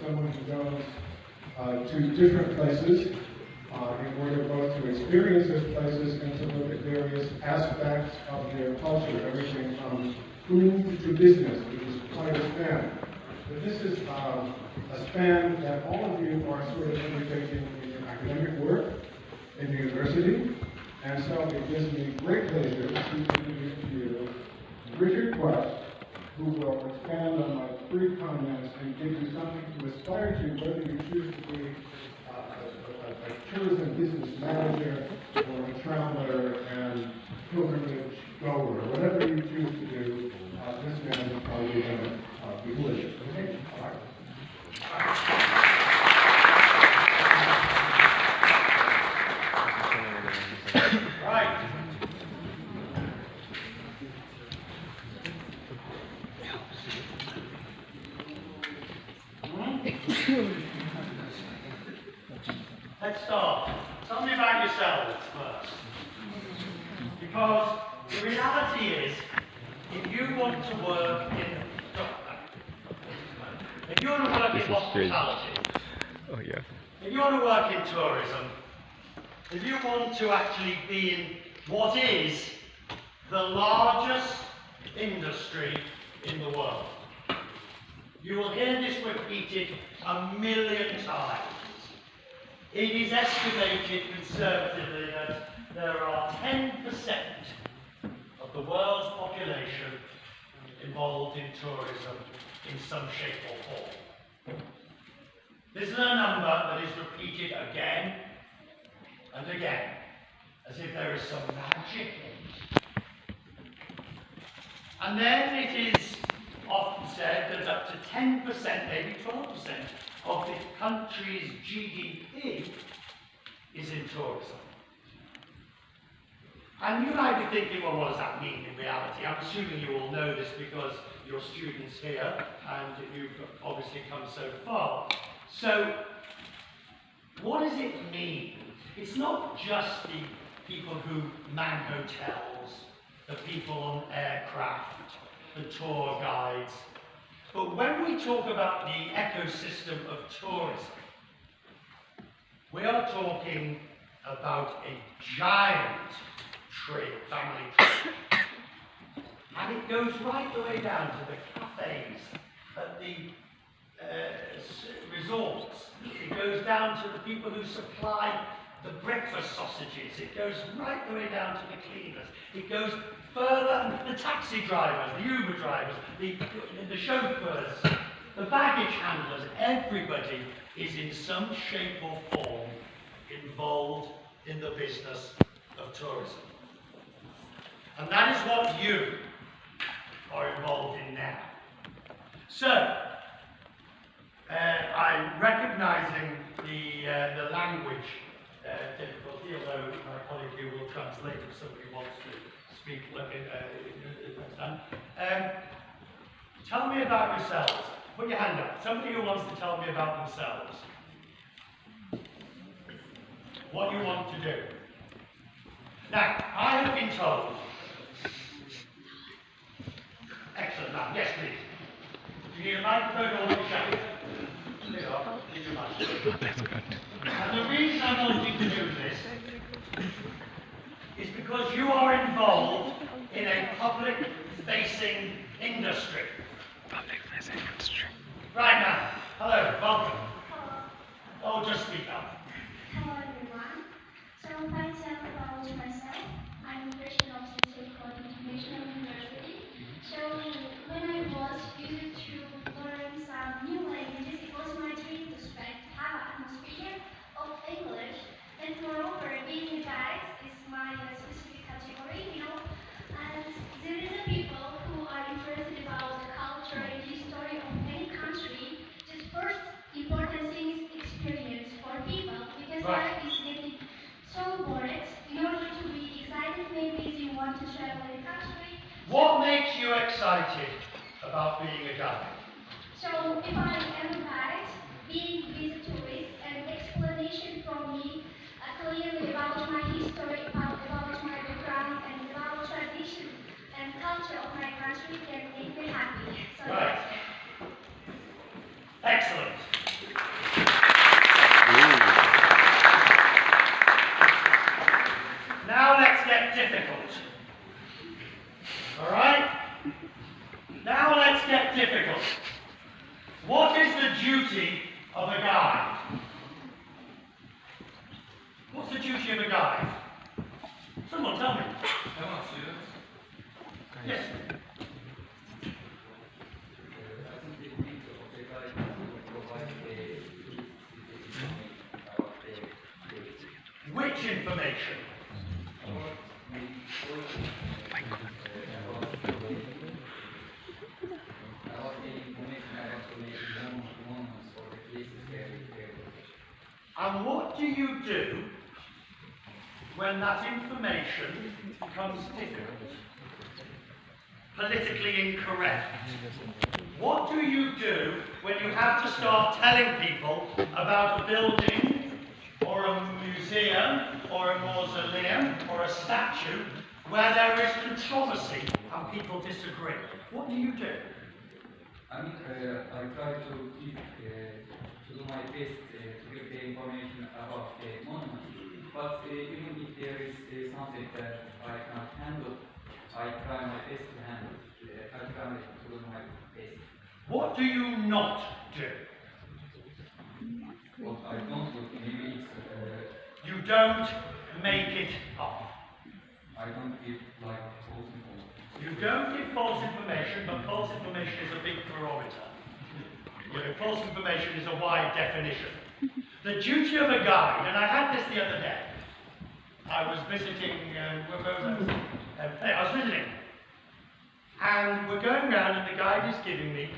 someone who goes to different places in order both to experience those places and to look at various aspects of their culture, everything from food to business, which is quite a span. But this is a span that all of you are sort of undertaking in your academic work in the university. And so it gives me great pleasure to introduce to you Richard Quest, who will expand on my brief comments and give you something to aspire to, whether you choose to be a tourism business manager or a traveler and pilgrimage goer, whatever you choose to do, this man is probably going to be with you. Okay? All right. Right. Let's start. Tell me about yourselves first. Because the reality is, if you want to work in hospitality, if you want to work in tourism, if you want to actually be in what is the largest industry in the world, you will hear this repeated 1,000,000 times. It is estimated conservatively that there are 10% of the world's population involved in tourism in some shape or form. This is a number that is repeated again and again, as if there is some magic in it. And then it is often said that up to 10%, maybe 12% of the country's GDP is in tourism. And you might be thinking, well, what does that mean in reality? I'm assuming you all know this because you're students here and you've obviously come so far. So, what does it mean? It's not just the people who man hotels, the people on aircraft, the tour guides. But when we talk about the ecosystem of tourism, we are talking about a giant tree, family tree. And it goes right the way down to the cafes at the resorts. It goes down to the people who supply the breakfast sausages. It goes right the way down to the cleaners. It goes further, the taxi drivers, the Uber drivers, the chauffeurs, the baggage handlers, everybody is in some shape or form involved in the business of tourism. And that is what you are involved in now. So, I'm recognizing the language difficulty, although my colleague here will translate if somebody wants to speak. Tell me about yourselves. Put your hand up. Somebody who wants to tell me about themselves. What you want to do. Now, I have been told. Excellent. Now, yes, please. Do you need a microphone or a shout? There you are. Need your microphone. And the reason I'm wanting to do this is because you are involved in a public-facing industry. Public-facing industry. Right now. Hello, welcome. Hello. Oh, just speak up. Hello everyone. So I tell about myself. I'm a freshman of State International University. So when I was used to learn some new languages, it was my dream to have an atmosphere of English. And moreover, being a guide is my specific category, And there is a people who are interested about the culture and history of any country. Just first important thing is experience for people, because life is getting so boring. In order to be excited, maybe if you want to travel in a country. What makes you excited about being a guide? So if I am a guide, being with a tourist, and explanation from me clearly about my history, about my background, and about tradition and culture of my country can make me happy. So right. Excellent. the duty of a guide? What's the duty of a guide? Someone tell me. Yes. Which information? And what do you do when that information becomes difficult, politically incorrect? What do you do when you have to start telling people about a building or a museum or a mausoleum or a statue where there is controversy and people disagree? What do you do? I mean, I try to do my best to give the information about the monument. But even if there is something that I cannot handle, I try my best to handle. I try to do my best. What do you not do? What I don't do, maybe it's... You don't make it up. I don't give like false information. You don't give false information, but false information is a big barometer. You know, false information is a wide definition. The duty of a guide, and I had this the other day. I was visiting, where was I? I was visiting. And we're going around and the guide is giving me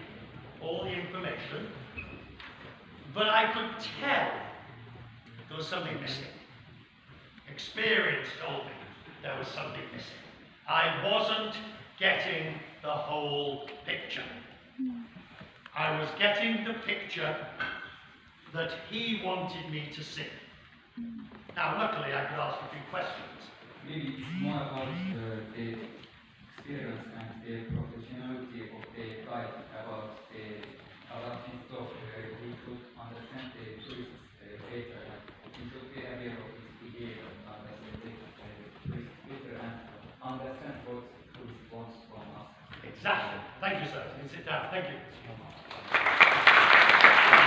all the information, but I could tell there was something missing. Experience told me there was something missing. I wasn't getting the whole picture. I was getting the picture that he wanted me to see. Now, luckily, I could ask a few questions. Maybe it's more about the experience and the professionality of the guide about his talk. He could understand the tourists better. He should be aware of his behavior, understand the tourists better, and understand what tourists want from us. Exactly. Thank you, sir. You can sit down. Thank you.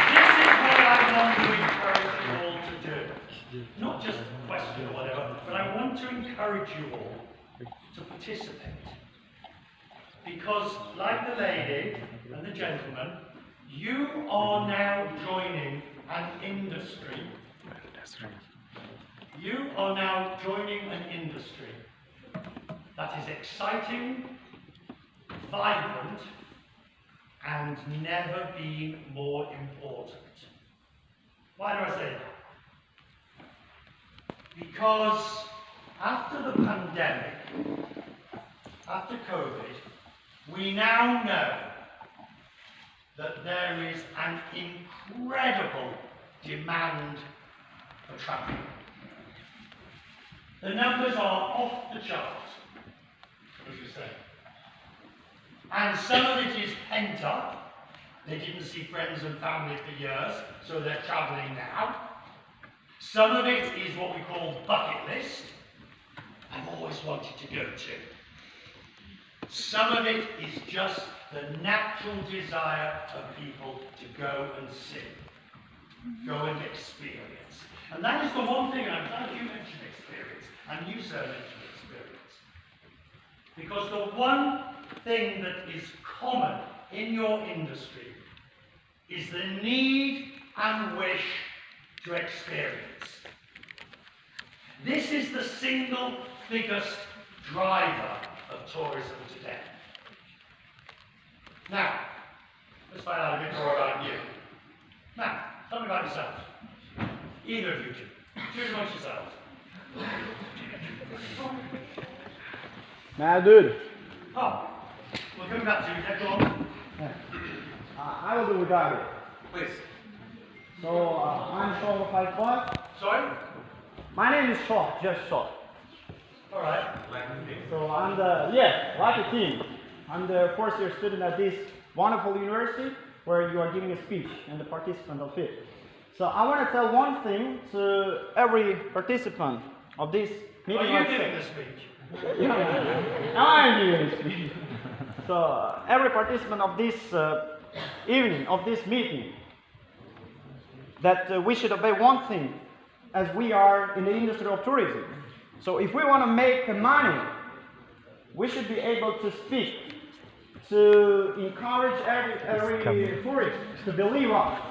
This is what I want to encourage you all to do. Not just question or whatever, but I want to encourage you all to participate. Because, like the lady and the gentleman, you are now joining an industry. You are now joining an industry that is exciting, vibrant, and never been more important. Why do I say that? Because after the pandemic, after COVID, we now know that there is an incredible demand for travel. The numbers are off the charts, as you say. And some of it is pent up. They didn't see friends and family for years, so they're travelling now. Some of it is what we call bucket list. I've always wanted to go to. Some of it is just the natural desire of people to go and see, go and experience. And that is the one thing, and I'm glad you mentioned experience, and you, sir, mentioned experience. Because the one thing that is common in your industry is the need and wish to experience. This is the single biggest driver of tourism today. Now, let's find out a bit more about you. Now, tell me about yourself. Either of you two. Choose amongst yourselves. Mad dude. Oh, we'll come back to you. Go on. I will do without it. Please. So, I'm Shaw 5'1". Sorry? My name is Shaw, just Shaw. All right. So, I'm like a team. I'm the fourth year student at this wonderful university where you are giving a speech and the participant of it. So, I want to tell one thing to every participant of this meeting. Are you giving the speech? I'm giving a speech. So, every participant of this evening of this meeting, that we should obey one thing, as we are in the industry of tourism. So if we want to make money, we should be able to speak, to encourage every tourist to believe us.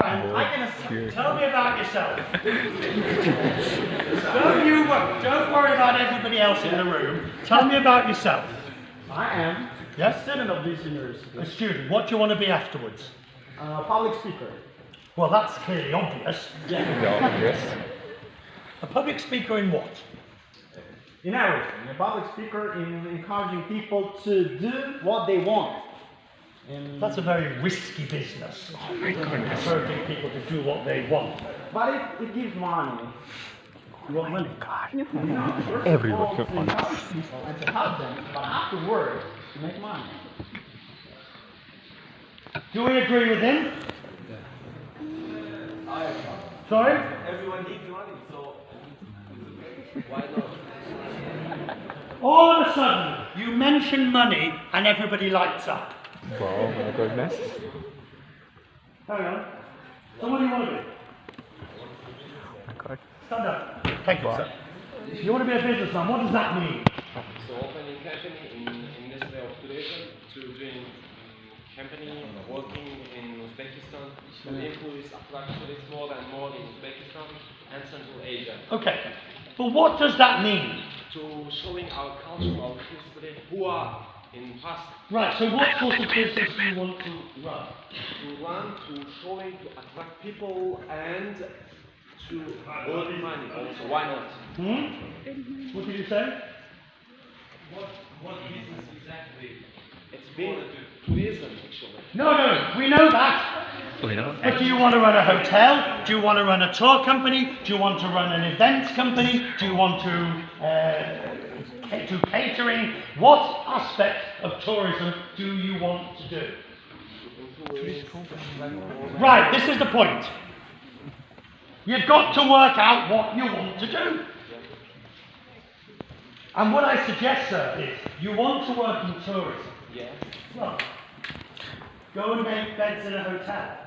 And I can Tell me about yourself. Don't worry about everybody else in the room. Tell me about yourself. I am Yes? a student of this university, A student. What do you want to be afterwards? public speaker. Well, that's clearly obvious. Yes. A public speaker in what? In everything, a public speaker in encouraging people to do what they want. And That's a very risky business. Oh my goodness. Encouraging people to do what they want. but it gives money. You want money? First Everyone of all, can to encourage people and to help them, but afterwards to make money. Do we agree with him? Sorry? Everyone needs money, so why not? All of a sudden, you mention money and everybody lights up. Oh my goodness. Hang on. So what do you want to be? Oh my god. Stand up. Thank you, sir. You want to be a businessman. What does that mean? So opening company in industry of tourism to doing company working in Uzbekistan to influence attract tourists more and more in Uzbekistan and Central Asia. Okay. But what does that mean? To showing our culture, our history, who are in past Right, so what sort of business do you want to run? to run, to showing, to attract people and to earn money also. Why not? What did you say? What business exactly? It's been tourism actually. No, we know that. We know. But do you want to run a hotel? Do you want to run a tour company? Do you want to run an events company? Do you want to do catering? What aspect of tourism do you want to do? Right, this is the point. You've got to work out what you want to do. And what I suggest, sir, is you want to work in tourism. Yes. Well, go and make beds in a hotel.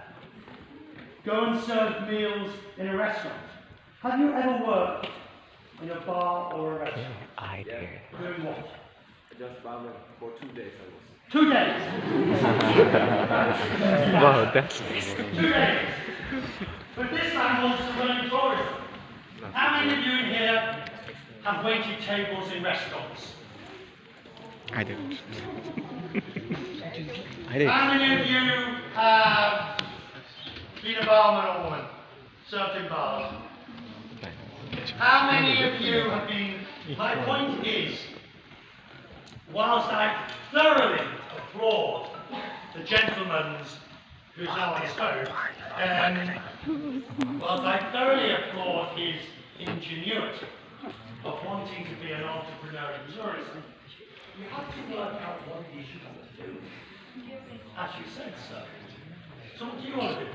Go and serve meals in a restaurant. Have you ever worked in a bar or a restaurant? I did. Doing what? Just barman for 2 days I was. 2 days. Wow, that's nice. 2 days. But this man wants to run tourism. How many of you in here have waited tables in restaurants? I didn't. I did. How many of you have been a barman or woman? Served in bars? How many of you have been... My point is, whilst I thoroughly applaud the gentleman's, who's now on his phone, whilst I thoroughly applaud his ingenuity of wanting to be an entrepreneur in tourism, you have to work out what it is you want to do. As you said, sir. So what do you want to do?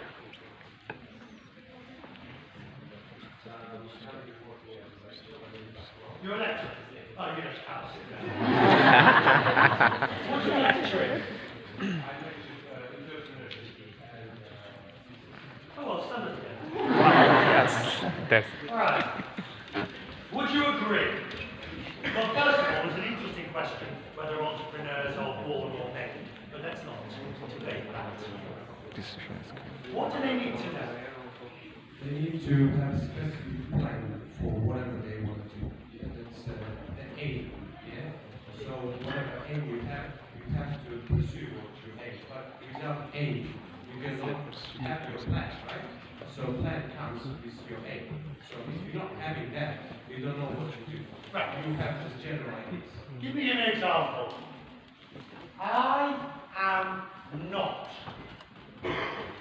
You're a lecturer? Oh, you're just house. What's your lecturing? Oh, well, stand up again. Yes. That's. Alright. Would you agree? Well, first of all, it's an interesting question whether entrepreneurs are born or made, but let's not debate that. What do they need to know? They need to have a specific plan for whatever they want to do. Yeah, that's an aim. Yeah. So whatever aim you have to pursue what you aim. But without aim, you cannot have your plan, right? So plan comes with your aim. So if you're not having that, you don't know what to do. Right. You have just general ideas. Give me an example. I am not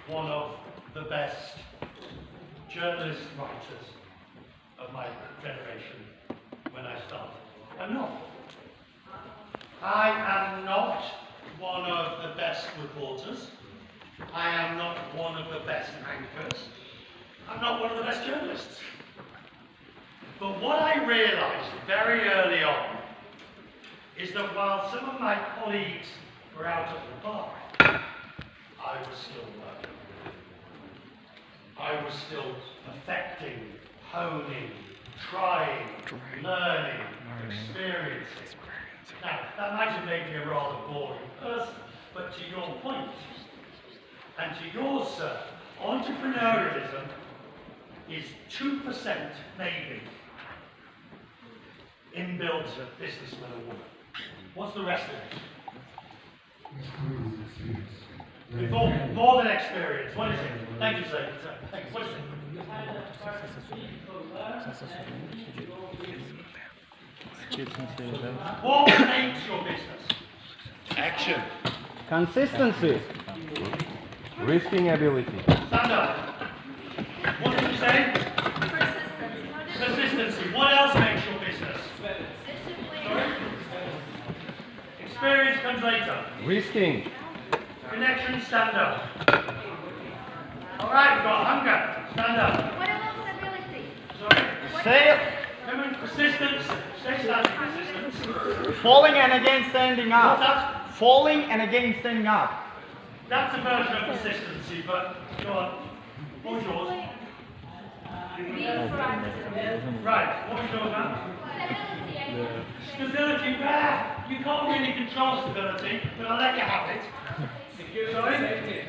one of the best journalist writers of my generation when I started. I'm not. I am not one of the best reporters. I am not one of the best anchors. I'm not one of the best journalists. But what I realized very early on is that while some of my colleagues were out at the bar, was still working. I was still perfecting, honing, trying, learning, experiencing. Now, that might have made me a rather boring person, but to your point, and to yours, sir, entrepreneurialism is 2% maybe inbuilt businessman or woman. What's the rest of it? Before, more than experience. What is it? Thank you, sir. Thank you. What is it? What makes your business? Action. Consistency. Risking ability. Stand up. What did you say? Consistency. What else makes your business? Sorry? Experience comes later. Risking. Connection, stand up. All right, we've got hunger. Stand up. What about stability? Sorry? Say Come on, persistence. Stay standing, persistence. falling and again standing What's up. that? Falling and again standing up. That's a version of consistency, but go on. What was yours? Right, what was yours now? Stability, you can't really control stability, but I'll let you have it. Sorry?